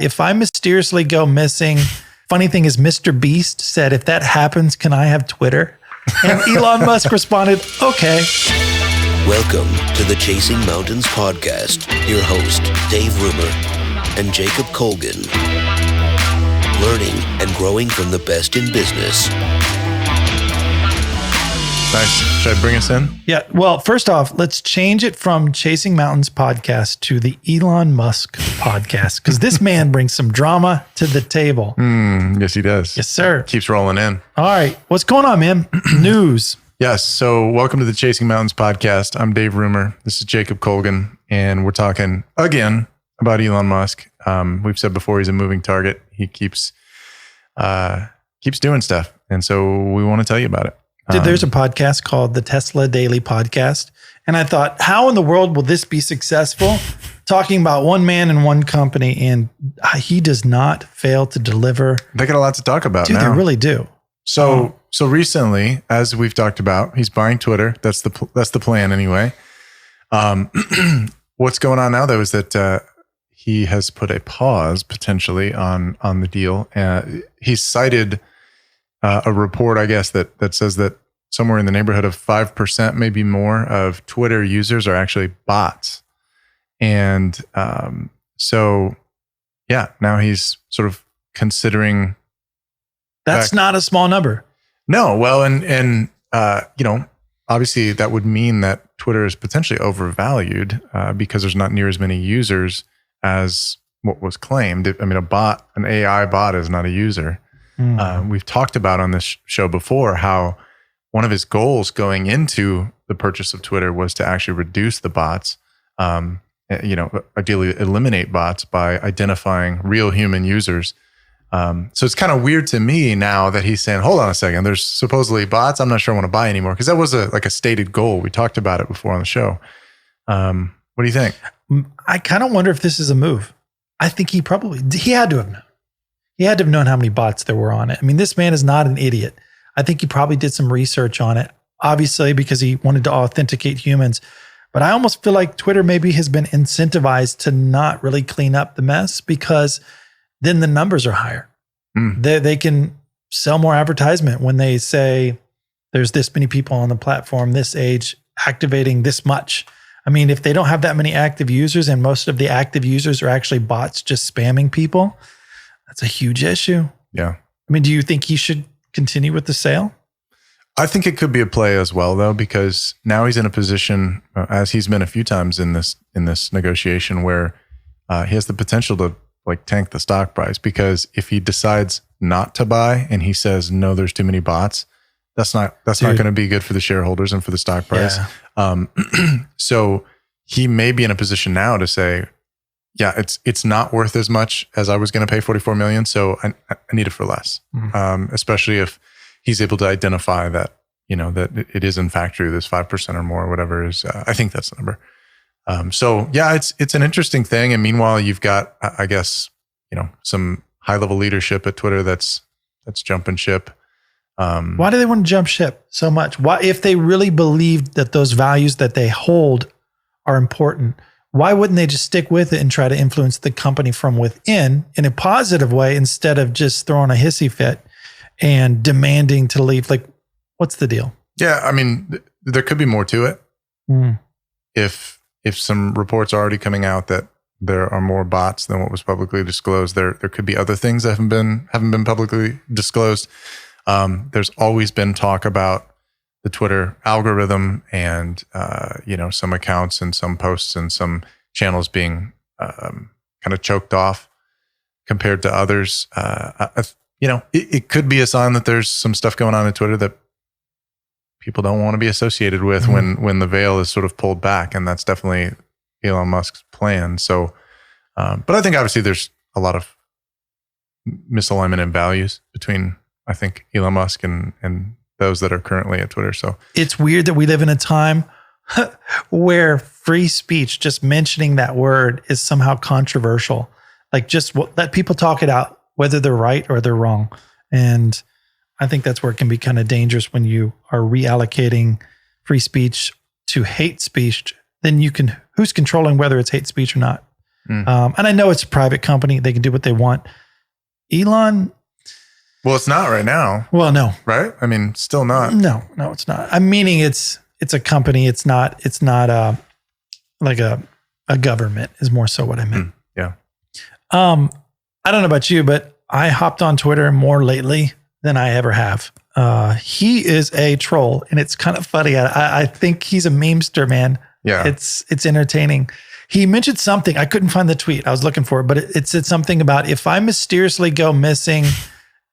If I mysteriously go missing, funny thing is MrBeast said, if that happens, can I have Twitter? And Elon Musk responded, okay. Welcome to the Chasing Mountains podcast. Your host, Dave Rumer and Jacob Colgan. Learning and growing from the best in business. Nice. Should I bring us in? Yeah. Well, first off, let's change it from Chasing Mountains podcast to the Elon Musk podcast, because this man brings some drama to the table. Yes, he does. Yes, sir. Keeps rolling in. All right. What's going on, man? News. Yes. So welcome to the Chasing Mountains podcast. I'm Dave Rumer. This is Jacob Colgan, and we're talking again about Elon Musk. We've said before, he's a moving target. He keeps doing stuff. And so we want to tell you about it. There's a podcast called the Tesla Daily Podcast. And I thought, how in the world will this be successful? Talking about one man and one company. And he does not fail to deliver. They got a lot to talk about now. Dude, they really do. So recently, as we've talked about, he's buying Twitter. That's the plan anyway. What's going on now, though, is that he has put a pause potentially on the deal. He's cited a report, I guess, that says that somewhere in the neighborhood of 5%, maybe more, of Twitter users are actually bots. And so, now he's sort of considering. That's not a small number. No, well, and obviously that would mean that Twitter is potentially overvalued because there's not near as many users as what was claimed. I mean, an AI bot is not a user. We've talked about on this show before how one of his goals going into the purchase of Twitter was to actually reduce the bots, ideally eliminate bots by identifying real human users. So it's kind of weird to me now that he's saying, hold on a second, there's supposedly bots. I'm not sure I want to buy anymore, because that was a stated goal. We talked about it before on the show. What do you think? I kind of wonder if this is a move. I think he had to have known. He had to have known how many bots there were on it. I mean, this man is not an idiot. I think he probably did some research on it, obviously, because he wanted to authenticate humans. But I almost feel like Twitter maybe has been incentivized to not really clean up the mess, because then the numbers are higher. They can sell more advertisement when they say there's this many people on the platform, this age, activating this much. I mean, if they don't have that many active users and most of the active users are actually bots just spamming people, that's a huge issue. Yeah. I mean, do you think he should continue with the sale? I think it could be a play as well, though, because now he's in a position, as he's been a few times in this negotiation, where he has the potential to tank the stock price. Because if he decides not to buy and he says, no, there's too many bots, that's not going to be good for the shareholders and for the stock price. Yeah. So he may be in a position now to say, it's not worth as much as I was going to pay $44 million. So I need it for less. Especially if he's able to identify that, that it is in fact true, this 5% or more, or whatever is, I think that's the number. It's an interesting thing. And meanwhile, you've got, I guess, some high level leadership at Twitter that's jumping ship. Why do they want to jump ship so much? Why, if they really believed that those values that they hold are important, why wouldn't they just stick with it and try to influence the company from within in a positive way, instead of just throwing a hissy fit and demanding to leave? Like, what's the deal? Yeah. I mean, there could be more to it. If some reports are already coming out that there are more bots than what was publicly disclosed, there could be other things that haven't been publicly disclosed. There's always been talk about the Twitter algorithm and some accounts and some posts and some channels being kind of choked off compared to others. It could be a sign that there's some stuff going on in Twitter that people don't want to be associated with when the veil is sort of pulled back. And that's definitely Elon Musk's plan. So, but I think obviously there's a lot of misalignment in values between, I think, Elon Musk and those that are currently at Twitter. So it's weird that we live in a time where free speech, just mentioning that word, is somehow controversial. Like, just let people talk it out, whether they're right or they're wrong. And I think that's where it can be kind of dangerous when you are reallocating free speech to hate speech. Then who's controlling whether it's hate speech or not? And I know it's a private company. They can do what they want. Elon. Well, it's not right now. Well, no. Right? I mean, still not. No, it's not. I'm meaning it's a company. It's not like a government is more so what I meant. Yeah. I don't know about you, but I hopped on Twitter more lately than I ever have. He is a troll, and it's kind of funny. I think he's a memester, man. Yeah. It's entertaining. He mentioned something. I couldn't find the tweet. I was looking for it, but it said something about if I mysteriously go missing,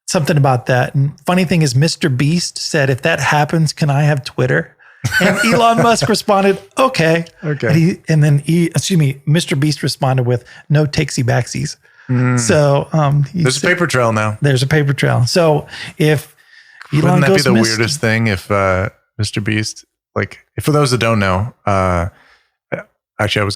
something about that. And funny thing is, MrBeast said, if that happens, can I have Twitter? And Elon Musk responded, okay. Okay. And then MrBeast responded with no takesy backsies. So there's a paper trail now. There's a paper trail. So if Elon wouldn't that goes be the weirdest thing if MrBeast, like, for those that don't know, actually,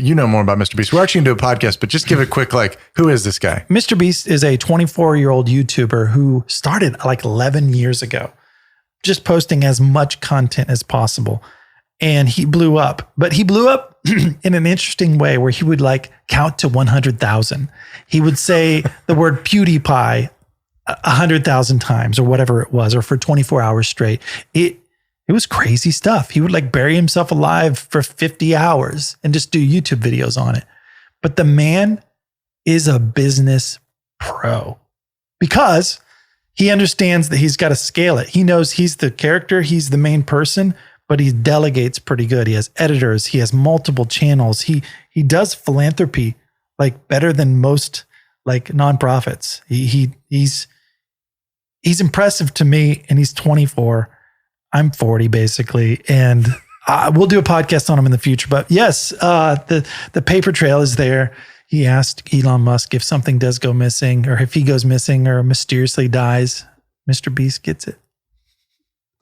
you know more about MrBeast. We're actually going to do a podcast, but just give a quick, like, who is this guy? MrBeast is a 24-year-old YouTuber who started like 11 years ago, just posting as much content as possible. And he blew up, but he blew up in an interesting way where he would like count to 100,000. He would say the word PewDiePie 100,000 times or whatever it was, or for 24 hours straight. It was crazy stuff. He would like bury himself alive for 50 hours and just do YouTube videos on it. But the man is a business pro because he understands that he's got to scale it. He knows he's the character, he's the main person, but he delegates pretty good. He has editors, he has multiple channels. He does philanthropy like better than most like nonprofits. He's impressive to me, and he's 24. I'm 40 basically, and we'll do a podcast on him in the future. But yes, the paper trail is there. He asked Elon Musk if something does go missing, or if he goes missing or mysteriously dies, MrBeast gets it.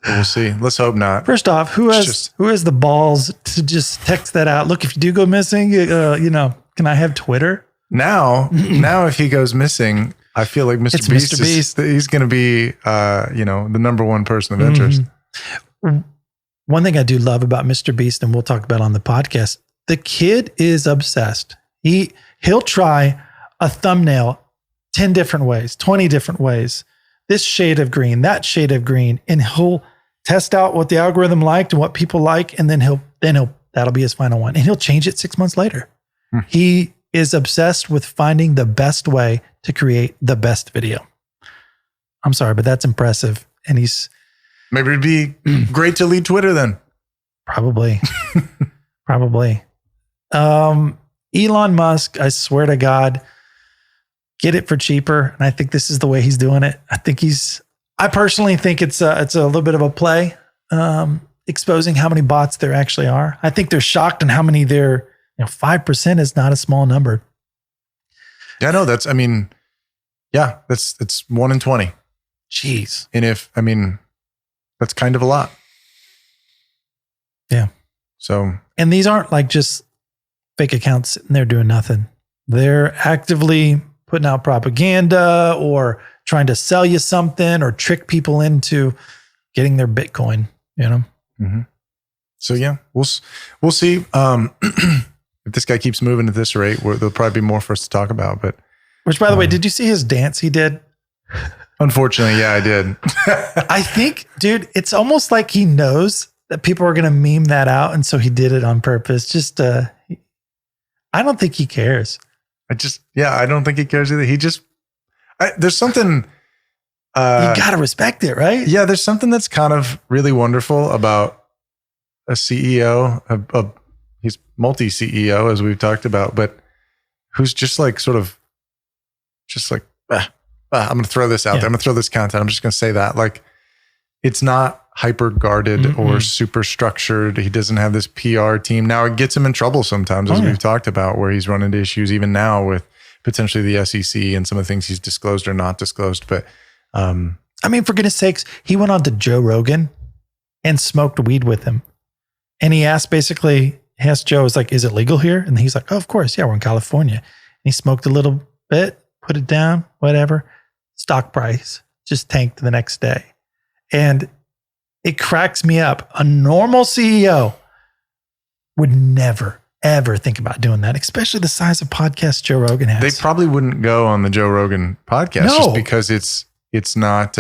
We'll see. Let's hope not. First off, who has the balls to just text that out? Look, if you do go missing, can I have Twitter? Now, if he goes missing, I feel like MrBeast. He's going to be, the number one person of interest. One thing I do love about MrBeast, and we'll talk about on the podcast, the kid is obsessed. He'll try a thumbnail 10 different ways, 20 different ways, this shade of green, that shade of green, and he'll test out what the algorithm liked and what people like, and then that'll be his final one, and he'll change it 6 months later. He is obsessed with finding the best way to create the best video. I'm sorry, but that's impressive. And maybe it'd be great to lead Twitter then. Probably. Elon Musk, I swear to God, get it for cheaper. And I think this is the way he's doing it. I personally think it's a little bit of a play, exposing how many bots there actually are. I think they're shocked on how many 5% is not a small number. Yeah, no, it's 1 in 20. Jeez. And that's kind of a lot. Yeah. So, and these aren't like just fake accounts and they're doing nothing. They're actively putting out propaganda or trying to sell you something or trick people into getting their Bitcoin, Mm-hmm. So yeah, we'll see. If this guy keeps moving at this rate, there'll probably be more for us to talk about. But which, by the way, did you see his dance he did? Unfortunately, yeah, I did. I think, dude, it's almost like he knows that people are going to meme that out, and so he did it on purpose. I don't think he cares. I don't think he cares either. There's something. You got to respect it, right? Yeah, there's something that's kind of really wonderful about a CEO. He's multi-CEO, as we've talked about, but who's just like I'm going to throw this out there. I'm going to throw this content. I'm just going to say that. Like, it's not hyper guarded or super structured. He doesn't have this PR team. Now, it gets him in trouble sometimes, as we've talked about, where he's run into issues even now with potentially the SEC and some of the things he's disclosed or not disclosed. But for goodness sakes, he went on to Joe Rogan and smoked weed with him. And he asked Joe, is it legal here? And he's like, oh, of course. Yeah, we're in California. And he smoked a little bit, put it down, whatever. Stock price just tanked the next day. And it cracks me up. A normal CEO would never, ever think about doing that, especially the size of podcast Joe Rogan has. They probably wouldn't go on the Joe Rogan podcast just because it's not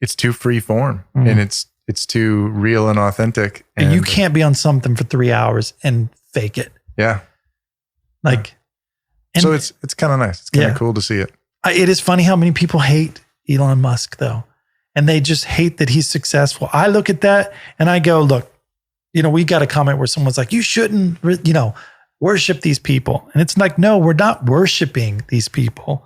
it's too free form and it's too real and authentic. And you can't be on something for 3 hours and fake it. Yeah. Like, and so it's kind of nice. It's kind of cool to see it. It is funny how many people hate Elon Musk though. And they just hate that he's successful. I look at that and I go, look, we got a comment where someone's like, you shouldn't, worship these people. And it's like, no, we're not worshiping these people.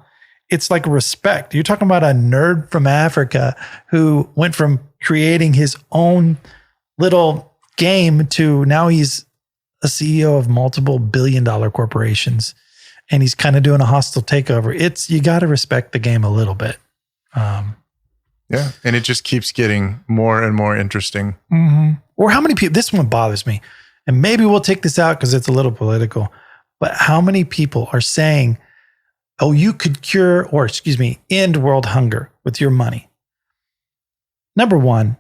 It's like respect. You're talking about a nerd from Africa who went from creating his own little game to now he's a CEO of multiple billion-dollar corporations. And he's kind of doing a hostile takeover. You got to respect the game a little bit. Yeah. And it just keeps getting more and more interesting. Mm-hmm. Or how many people, this one bothers me, and maybe we'll take this out because it's a little political, but how many people are saying, oh, you could end world hunger with your money? Number one,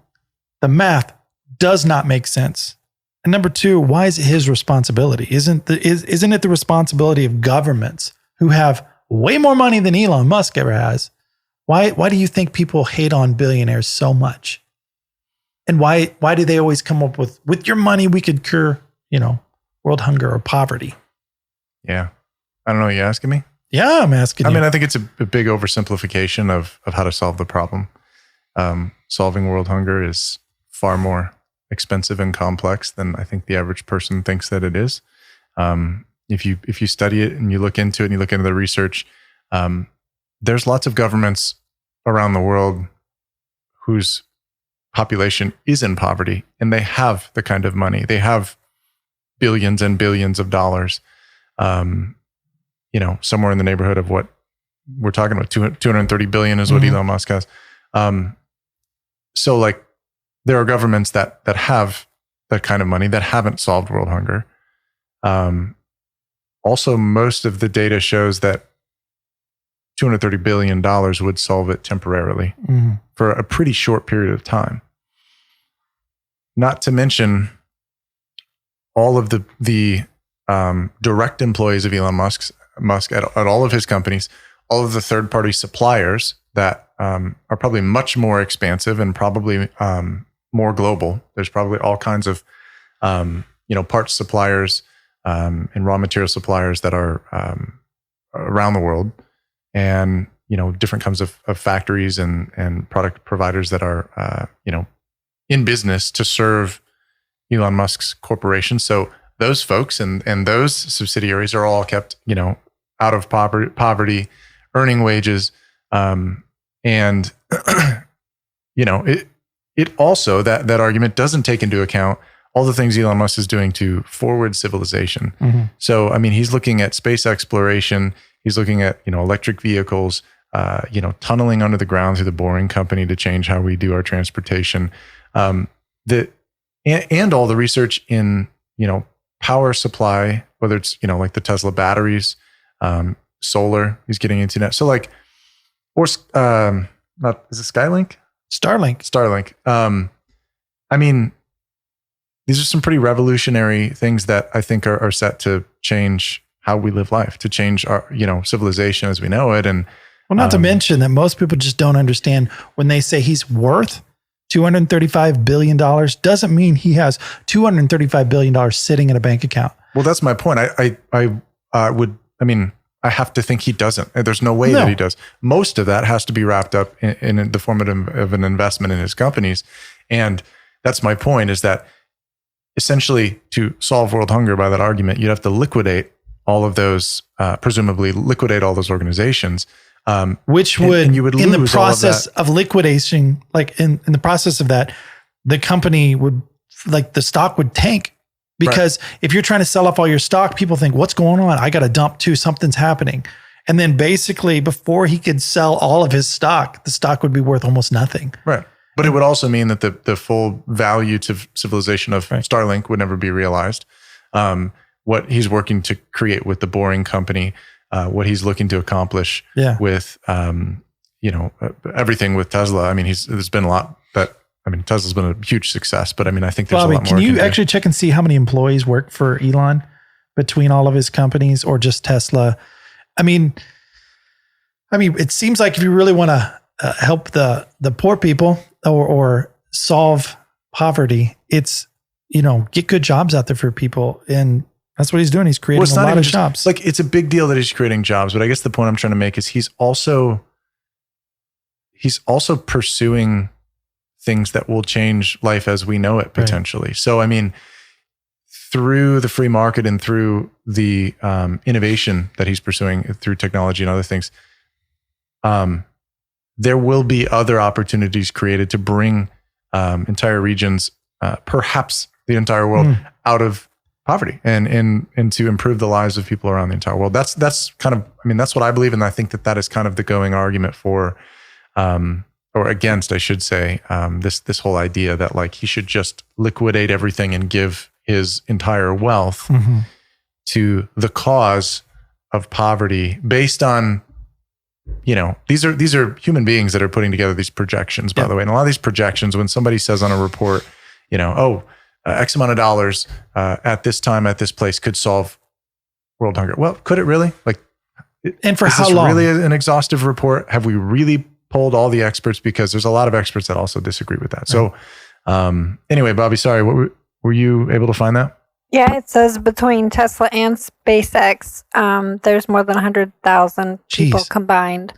the math does not make sense. And number two, why is it his responsibility? Isn't it the responsibility of governments who have way more money than Elon Musk ever has? Why do you think people hate on billionaires so much? And why do they always come up with your money we could cure, world hunger or poverty? Yeah. I don't know. Are you asking me? Yeah, I'm asking you. I mean, I think it's a big oversimplification of how to solve the problem. Solving world hunger is far more expensive and complex than I think the average person thinks that it is. If you study it and you look into it and you look into the research, there's lots of governments around the world whose population is in poverty and they have the kind of money. They have billions and billions of dollars, somewhere in the neighborhood of what we're talking about. 230 billion is what Elon Musk has. So like there are governments that have that kind of money that haven't solved world hunger. Also, most of the data shows that $230 billion would solve it temporarily for a pretty short period of time. Not to mention all of the direct employees of Elon Musk at all of his companies, all of the third-party suppliers that are probably much more expansive and probably more global. There's probably all kinds of parts suppliers and raw material suppliers that are around the world. And, different kinds of factories and product providers that are, in business to serve Elon Musk's corporation. So those folks and those subsidiaries are all kept, out of poverty, earning wages. It also, that argument doesn't take into account all the things Elon Musk is doing to forward civilization. So, I mean, he's looking at space exploration. He's looking at, electric vehicles, tunneling under the ground through the Boring Company to change how we do our transportation. And all the research in, power supply, whether it's, like the Tesla batteries, solar, he's getting into that. So like, is it Skylink? Starlink. I mean, these are some pretty revolutionary things that I think are set to change how we live life, to change our, civilization as we know it. And not to mention that most people just don't understand when they say he's worth $235 billion doesn't mean he has $235 billion sitting in a bank account. Well, that's my point. I have to think he doesn't. There's no way that he does. Most of that has to be wrapped up in the form of an investment in his companies. And that's my point, is that essentially to solve world hunger by that argument, you'd have to liquidate all of those, presumably liquidate all those organizations. Which would, in the process of liquidation, like in the process of that, the company would, the stock would tank. Because if you're trying to sell off all your stock, people think, what's going on? I got to dump too. Something's happening. And then basically before he could sell all of his stock, the stock would be worth almost nothing. Right. But it would also mean that the full value to civilization of Starlink would never be realized. What he's working to create with the Boring Company, what he's looking to accomplish with, everything with Tesla. I mean, there's been a lot Tesla's been a huge success, but I mean, I think there's a lot more. Can you actually check and see how many employees work for Elon? between all of his companies or just Tesla. I mean, it seems like if you really want to help the poor people or solve poverty, it's, get good jobs out there for people. And that's what he's doing. He's creating a lot of jobs. Like, it's a big deal that he's creating jobs, but I guess the point I'm trying to make is he's also pursuing things that will change life as we know it potentially. Right. So, I mean, through the free market and through the innovation that he's pursuing through technology and other things, there will be other opportunities created to bring entire regions, perhaps the entire world, out of poverty and to improve the lives of people around the entire world. That's kind of, that's what I believe. And I think that is kind of the going argument for, or against, I should say, this whole idea that like he should just liquidate everything and give his entire wealth to the cause of poverty based on, these are human beings that are putting together these projections, by the way. And a lot of these projections, when somebody says on a report, X amount of dollars at this time, at this place could solve world hunger. Well, could it really? And for how long? Is this really an exhaustive report? Have we really polled all the experts? Because there's a lot of experts that also disagree with that. So anyway, Bobby, sorry, were you able to find that? Yeah, it says between Tesla and SpaceX, there's more than 100,000 people combined.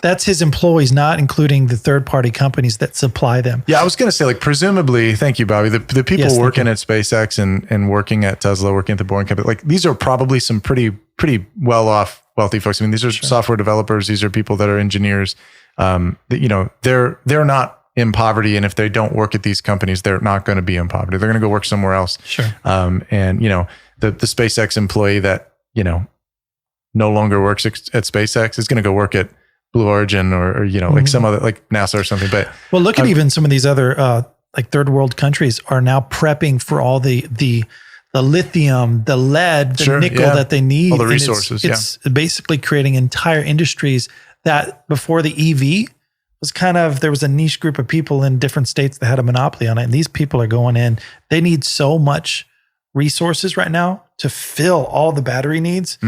That's his employees, not including the third-party companies that supply them. Yeah, I was going to say, presumably, thank you, Bobby, the people working at SpaceX and working at Tesla, working at the Boring Company, these are probably some pretty well-off, wealthy folks. These are software developers. These are people that are engineers. They're not in poverty, and if they don't work at these companies, they're not going to be in poverty. They're going to go work somewhere else. Sure. And the SpaceX employee that no longer works at SpaceX is going to go work at Blue Origin or some other, like NASA or something. But look at even some of these other third world countries are now prepping for all the lithium, the lead, the nickel that they need, all the resources. It's basically creating entire industries that before the EV was there was a niche group of people in different states that had a monopoly on it. And these people are going in, they need so much resources right now to fill all the battery needs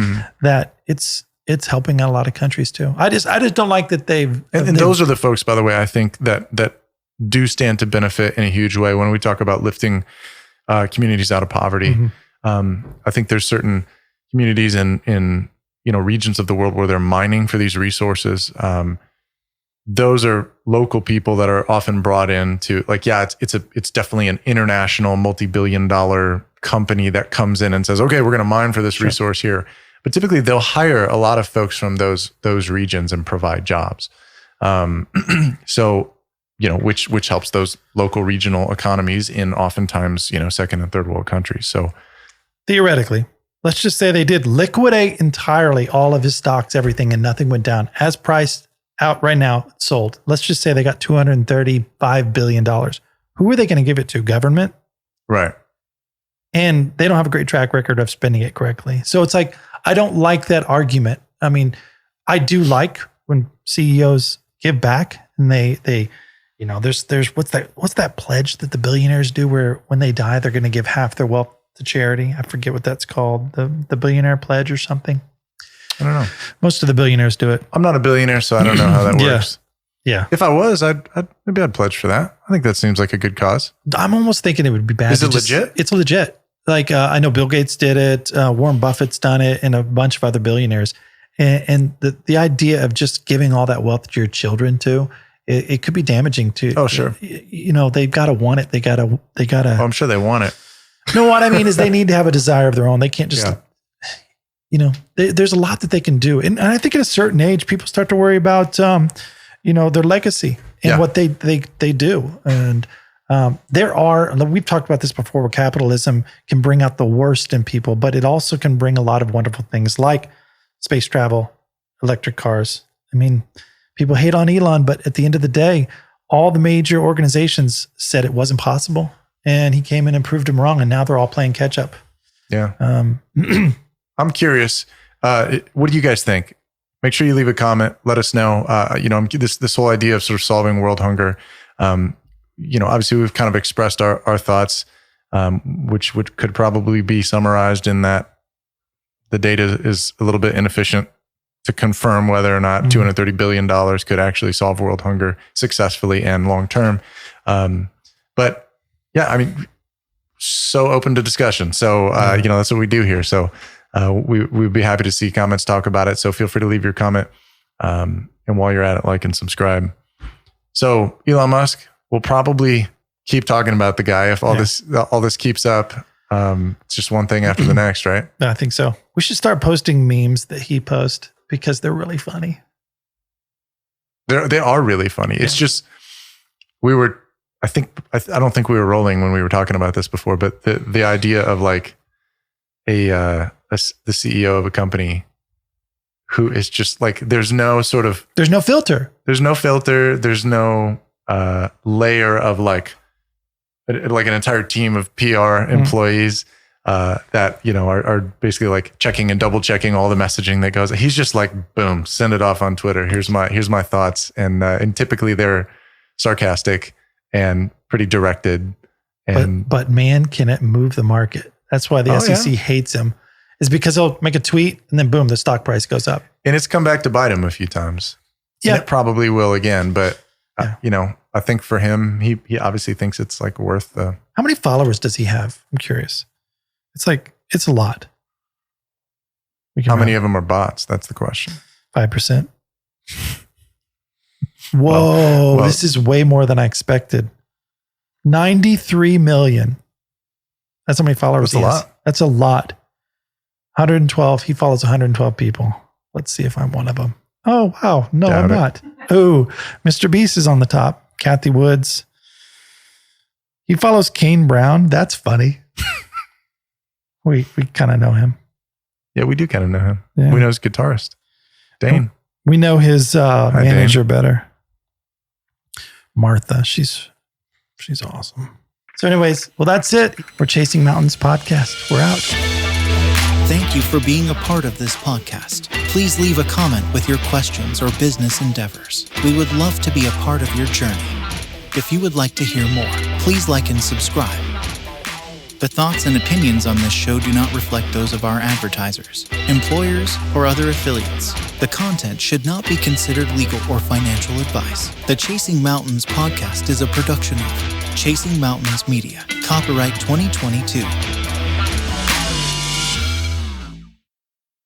that it's helping out a lot of countries too. I just don't like that they've... And those are the folks, by the way, I think that do stand to benefit in a huge way when we talk about lifting communities out of poverty. I think there's certain communities in regions of the world where they're mining for these resources. Those are local people that are often brought in to it's definitely an international multi-billion-dollar company that comes in and says, okay, we're going to mine for this resource here. But typically they'll hire a lot of folks from those regions and provide jobs. So, which helps those local regional economies in oftentimes, second and third world countries. So theoretically, let's just say they did liquidate entirely all of his stocks, everything, and nothing went down as priced out right now, sold. Let's just say they got $235 billion. Who are they going to give it to? Government? Right. And they don't have a great track record of spending it correctly. So it's I don't like that argument. I do like when CEOs give back and they there's what's that pledge that the billionaires do where when they die, they're going to give half their wealth to charity. I forget what that's called. The billionaire pledge or something. I don't know. Most of the billionaires do it. I'm not a billionaire, so I don't know how that works. Yeah. If I was, maybe I'd pledge for that. I think that seems like a good cause. I'm almost thinking it would be bad. Is it legit? It's legit. I know Bill Gates did it. Warren Buffett's done it, and a bunch of other billionaires. And the idea of just giving all that wealth to your children too, it could be damaging to. Oh, sure. They've got to want it. They got to. Oh, I'm sure they want it. No, what I mean is they need to have a desire of their own. They can't just. There's a lot that they can do, and I think at a certain age, people start to worry about, their legacy and what they do. And we've talked about this before, where capitalism can bring out the worst in people, but it also can bring a lot of wonderful things like space travel, electric cars. People hate on Elon, but at the end of the day, all the major organizations said it wasn't possible, and he came in and proved them wrong, and now they're all playing catch up. Yeah. I'm curious. What do you guys think? Make sure you leave a comment. Let us know. This whole idea of sort of solving world hunger. Obviously we've kind of expressed our thoughts, which could probably be summarized in that the data is a little bit inefficient to confirm whether or not $230 billion could actually solve world hunger successfully and long term. But yeah, I mean, so open to discussion. So, that's what we do here. So we'd be happy to see comments, talk about it. So feel free to leave your comment. And while you're at it, like and subscribe. So Elon Musk, we'll probably keep talking about the guy if all this keeps up. It's just one thing after the next, right? I think so. We should start posting memes that he posts because they're really funny. They are really funny. Yeah. It's just I don't think we were rolling when we were talking about this before, but the idea of like the CEO of a company who is just like, there's no filter. There's no filter. There's no layer of like an entire team of PR employees that, are basically like checking and double checking all the messaging that goes. He's just like, boom, send it off on Twitter. Here's my thoughts. And typically they're sarcastic and pretty directed. And but man, can it move the market? That's why the SEC hates him, is because he'll make a tweet and then boom, the stock price goes up. And it's come back to bite him a few times. Yeah. And it probably will again, but I think for him, he obviously thinks it's like worth the. How many followers does he have? I'm curious. It's a lot. How many of them are bots? That's the question. 5%. Whoa, well, this is way more than I expected. 93 million. That's how many followers he has. That's a lot. 112. He follows 112 people. Let's see if I'm one of them. Oh, wow. No, I'm not. Oh, MrBeast is on the top. Kathy Woods. He follows Kane Brown. That's funny. we kind of know him. Yeah, we do kind of know him. Yeah. We know his guitarist, Dane. We know his manager better. Martha. She's awesome. So anyways, well, that's it. We're Chasing Mountains podcast. We're out. Thank you for being a part of this podcast. Please leave a comment with your questions or business endeavors. We would love to be a part of your journey. If you would like to hear more, please like and subscribe. The thoughts and opinions on this show do not reflect those of our advertisers, employers, or other affiliates. The content should not be considered legal or financial advice. The Chasing Mountains podcast is a production of Chasing Mountains Media. Copyright 2022.